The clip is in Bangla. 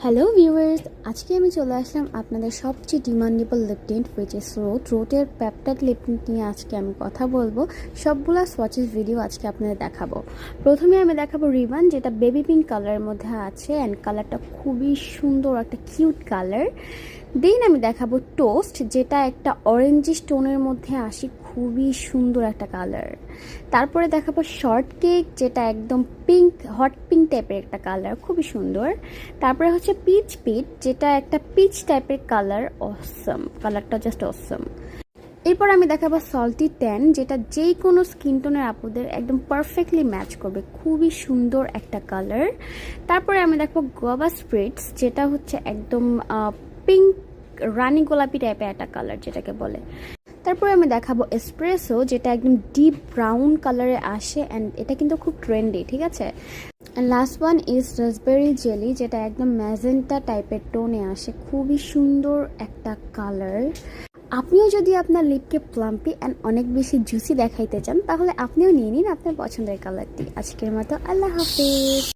হ্যালো ভিউয়ার্স, আজকে আমি চলে আসলাম আপনাদের সবচেয়ে demandable lip tint which is রোটের পেপটাইড লিপ টিন্ট নিয়ে আজকে আমি কথা বলবো। সবগুলা সোয়াচেস ভিডিও আজকে আপনাদের দেখাবো। প্রথমে আমি দেখাবো রিবান, যেটা বেবি পিঙ্ক কালারের মধ্যে আছে অ্যান্ড কালারটা খুবই সুন্দর, একটা কিউট কালার। দেন আমি দেখাবো টোস্ট, যেটা একটা অরেঞ্জিশ টোনের মধ্যে আসে, খুবই সুন্দর একটা কালার। তারপরে দেখাবো শর্ট কেক, যেটা একদম পিঙ্ক, হট পিঙ্ক টাইপের একটা কালার, খুবই সুন্দর। তারপরে হচ্ছে পিচ পিট, যেটা একটা পিচ টাইপের কালার, অসম, কালারটা জাস্ট অসম। এরপর আমি দেখাবো সল্টি ট্যান, যেটা যে কোনো স্কিন টোনের আপুদের একদম পারফেক্টলি ম্যাচ করবে, খুবই সুন্দর একটা কালার। তারপরে আমি দেখাবো গোয়াবা স্প্রিটস, যেটা হচ্ছে একদম পিঙ্ক রানী গোলাপি টাইপের একটা কালার যেটাকে বলে। তারপরে আমি দেখাবো এসপ্রেসো, যেটা একদম ডিপ ব্রাউন কালারে আসে অ্যান্ড এটা কিন্তু খুব ট্রেন্ডি, ঠিক আছে। Last one is raspberry jelly, যেটা একদম ম্যাজেন্টা টাইপের টোনে আসে, খুবই সুন্দর একটা কালার। আপনিও যদি আপনার লিপকে প্লাম্পি অ্যান্ড অনেক বেশি জুসি দেখাইতে চান, তাহলে আপনিও নিয়ে নিন আপনার পছন্দের কালারটি। আজকের মতো আল্লাহ হাফিজ।